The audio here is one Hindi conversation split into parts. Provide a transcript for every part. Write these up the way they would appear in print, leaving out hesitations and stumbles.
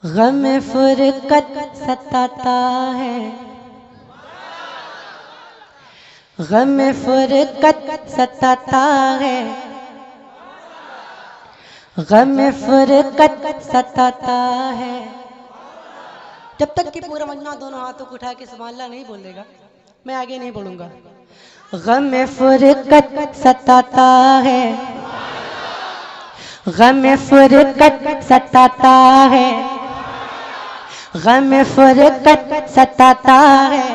गम फुरकत सताता है, गम फुरकत सताता है, गम फुरकत सताता है। जब तक कि पूरा मजमा दोनों हाथों को उठा के सुभान अल्लाह नहीं बोल देगा मैं आगे नहीं बढ़ूंगा। गम फुरकत सताता है, गम फुरकत सताता है, गम फुरकत सताता है,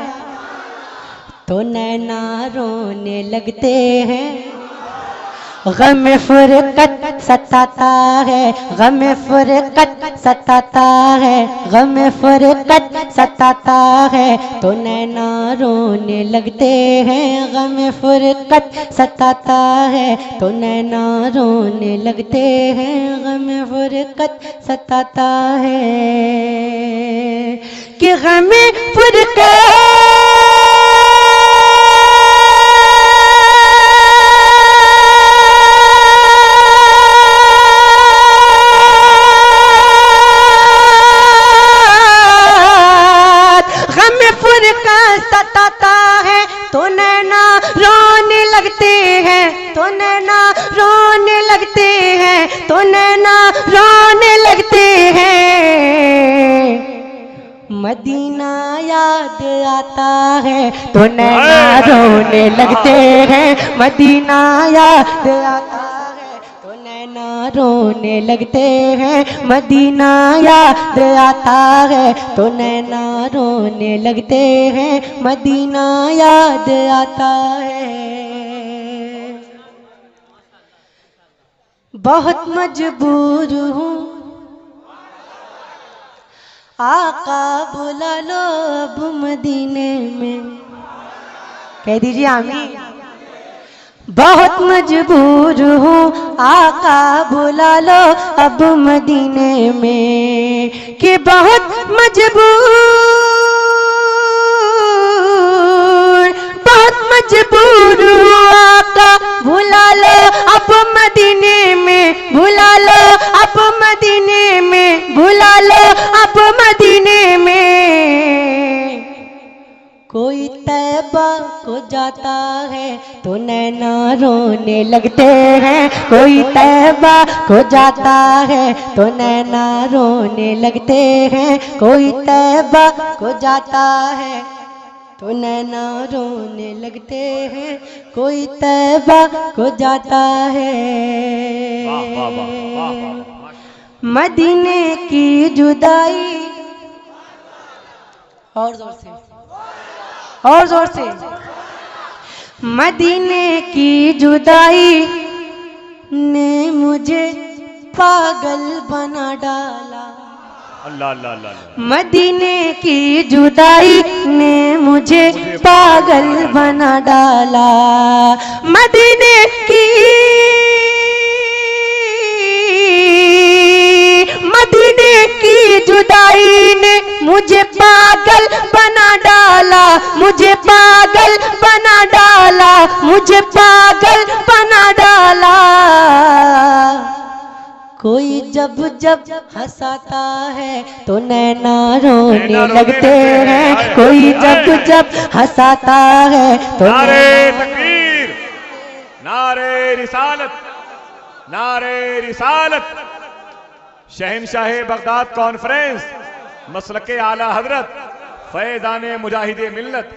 तो नैना रोने लगते हैं। गम फुरकत सताता है, गम फुरकत सताता है, गम फुरकत सताता है, तो नैना रोने लगते हैं। गम फुरकत सताता है, तो नैना रोने लगते हैं। गम फुरकत सताता है कि गम फुरकत सताता है, तो नैना रोने लगते हैं, तो नैना रोने लगते हैं, तो नैना रोने लगते हैं। मदीना याद आता है, तो नैना रोने लगते हैं। मदीना याद आता है, तो नैना रोने लगते हैं। मदीना याद आता है, तो नैना रोने लगते हैं। मदीना याद आता है। बहुत मजबूर हूँ, आका बुला लो अब मदीने में। कह दीजिए आमीन। बहुत मजबूर हूँ, आका बुला लो अब मदीने में। कि बहुत मजबूर, बहुत मजबूर हूँ, आका बुला लो अब मदीने में। बुला लो अब मदीने में, बुला लो अब मदीने में। कोई तैबा को जाता है, तो नैना रोने लगते हैं। कोई तैबा को जाता है, तो नैना रोने लगते हैं। कोई तैबा को जाता है, तो नैना रोने लगते हैं। कोई तैबा को जाता है। मदीने की जुदाई, और जोर से, और जोर से। मदीने की जुदाई ने मुझे पागल बना डाला। अल्लाह अल्लाह अल्लाह। मदीने की जुदाई ने मुझे पागल बना डाला। मदीने की, मदीने की जुदाई ने मुझे पागल बना डाला। मुझे पागल बना डाला, मुझे पागल बना डाला। कोई जब जब हंसाता है, तो नैना रोने लगते हैं। कोई जब जब हंसाता है, तो नारे तकबीर, नारे रिसालत, नारे रिसालत। शहनशाह बगदाद कॉन्फ्रेंस मसलके आला हजरत फैज़ाने मुजाहिदे मिल्लत।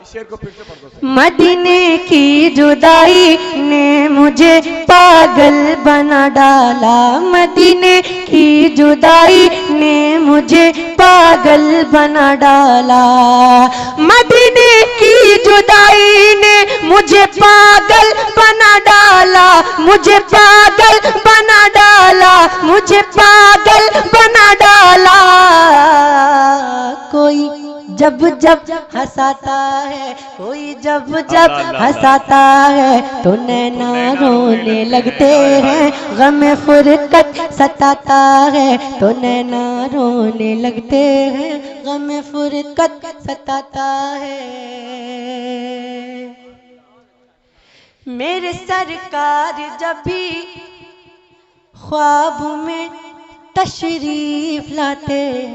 इस शेर को फिर से पढ़ दो। मदीने की जुदाई ने मुझे पागल बना डाला। मदीने की जुदाई ने मुझे पागल बना डाला। मदीने की जुदाई ने मुझे पागल बना डाला। मुझे पागल बना डाला, मुझे पागल बना डाला। कोई जब जब हंसाता है, कोई जब जब हंसाता है, तो नैना रोने लगते हैं। गम फुरकत सताता है, तो नैना रोने लगते हैं। गम फुरकत सताता है। मेरे सरकार जब भी ख्वाब में तशरीफ लाते हैं।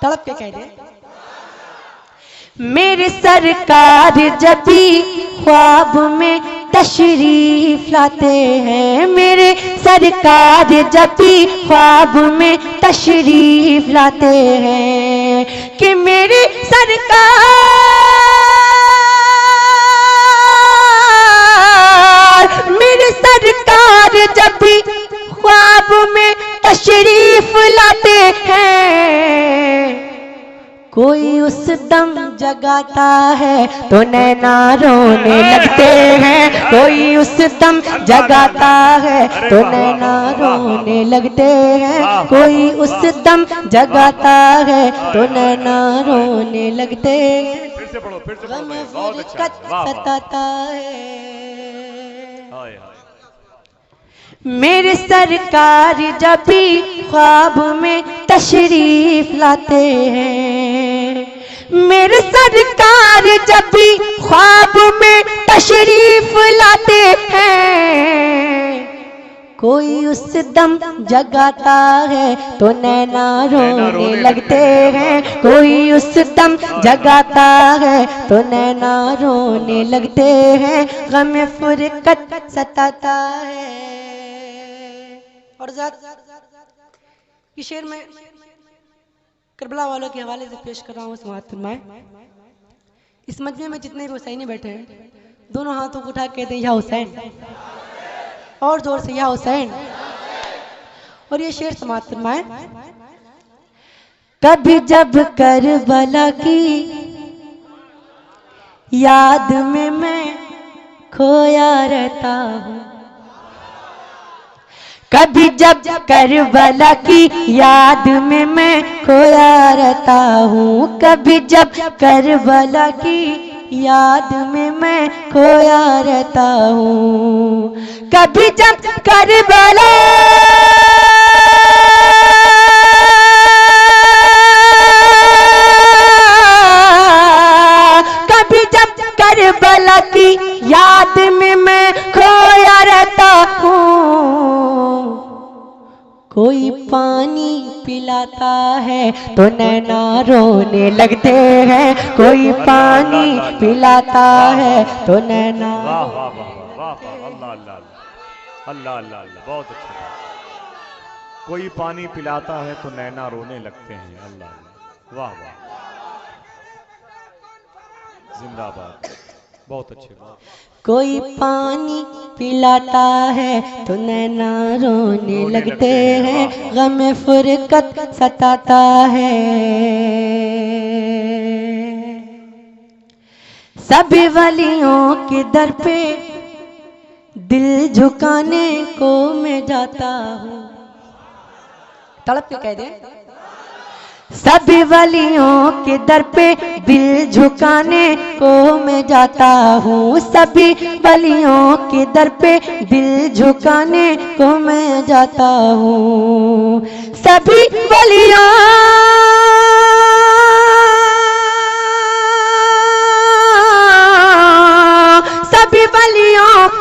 तड़प के कह दे। मेरे सरकार जब भी ख्वाब में तशरीफ लाते हैं, मेरे सरकार जब भी ख्वाब में तशरीफ लाते हैं, कि मेरे सरकार जब भी ख्वाब में तशरीफ लाते हैं, कोई उस दम जगाता है तो नैना रोने लगते हैं, कोई उस दम जगाता है तो नैना रोने लगते हैं, कोई उस दम जगाता है तो नैना रोने लगते हैं। फिर से पढ़ो, फिर से गम पढ़ो, बहुत अच्छा, फुरकत वाह, वाह। सताता है। हाय, हाय। मेरे सरकार जब भी ख्वाब में तशरीफ लाते हैं, मेरे सरकार जब भी ख्वाब में तशरीफ लाते हैं, कोई उस दम जगाता है तो नैना रोने लगते हैं, कोई उस दम जगाता है तो नैना रोने लगते हैं, गम फुरकत सताता है। और ये शेर में करबला वालों के हवाले से पेश कर रहा हूँ। समाअत फरमाएं। इस मजमे में जितने भी हुसैनी बैठे हैं, दोनों हाथों को उठा के कहते हैं या हुसैन, और जोर से या हुसैन। और ये शेर समाअत फरमाएं। कभी जब करबला की याद में मैं खोया रहता हूँ, कभी जब करबला की याद में मैं खोया रहता हूँ, कभी जब करबला की याद में मैं खोया रहता हूँ, कभी जब करबला करबला की याद में मैं खोया रहता हूँ, कोई पानी पिलाता है तो नैना रोने लगते हैं, कोई पानी पिलाता है तो नैना। वाह वाह वाह वाह वाह, अल्लाह अल्लाह अल्लाह अल्लाह अल्लाह, बहुत अच्छा। कोई पानी पिलाता है तो नैना रोने लगते हैं, अल्लाह अल्लाह, वाह वाह, जिंदाबाद, बहुत अच्छे। कोई पानी पिलाता है तो नैना रोने लगते हैं, गम फुरकत सताता है। सभी वलियों के दर पे दिल झुकाने को मैं जाता हूँ। तड़प के कह दे। सभी वलियों के दर पे दिल झुकाने को मैं जाता हूँ, सभी वलियों के दर पे दिल झुकाने को मैं जाता हूँ, सभी वलियों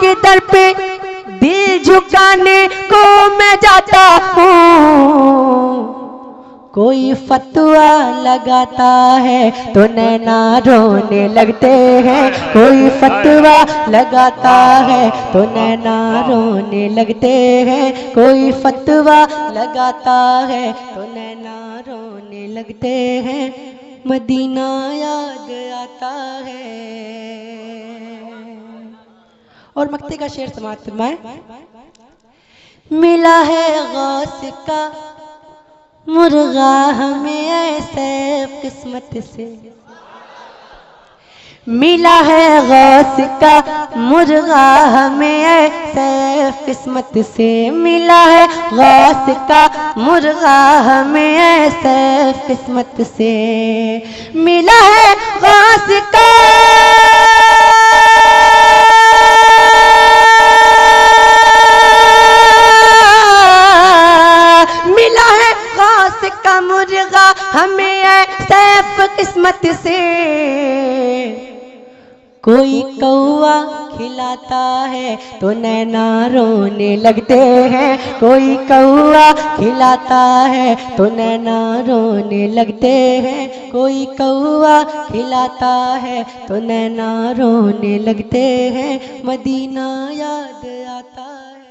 के दर पे दिल झुकाने को मैं जाता हूँ, कोई फतवा लगाता है तो नैना रोने लगते हैं, कोई फतवा लगाता है तो नैना रोने लगते हैं, कोई फतवा लगाता है तो नैना रोने लगते हैं, मदीना याद आता है। और मक्ते का शेर समाअत फरमाएं। मिला है गौस का मुर्गा हमें ऐसे किस्मत से, मिला है गौस का मुर्गा हमें ऐसे किस्मत से, मिला है गौस का मुर्गा हमें ऐसे किस्मत से, मिला है गौस का मुर्गा हमें सैफ किस्मत से, कोई कौवा खिलाता है तो नैना रोने लगते हैं, कोई कौवा खिलाता है तो नैना रोने लगते हैं, कोई कौवा खिलाता है तो नैना रोने लगते हैं, मदीना याद आता है।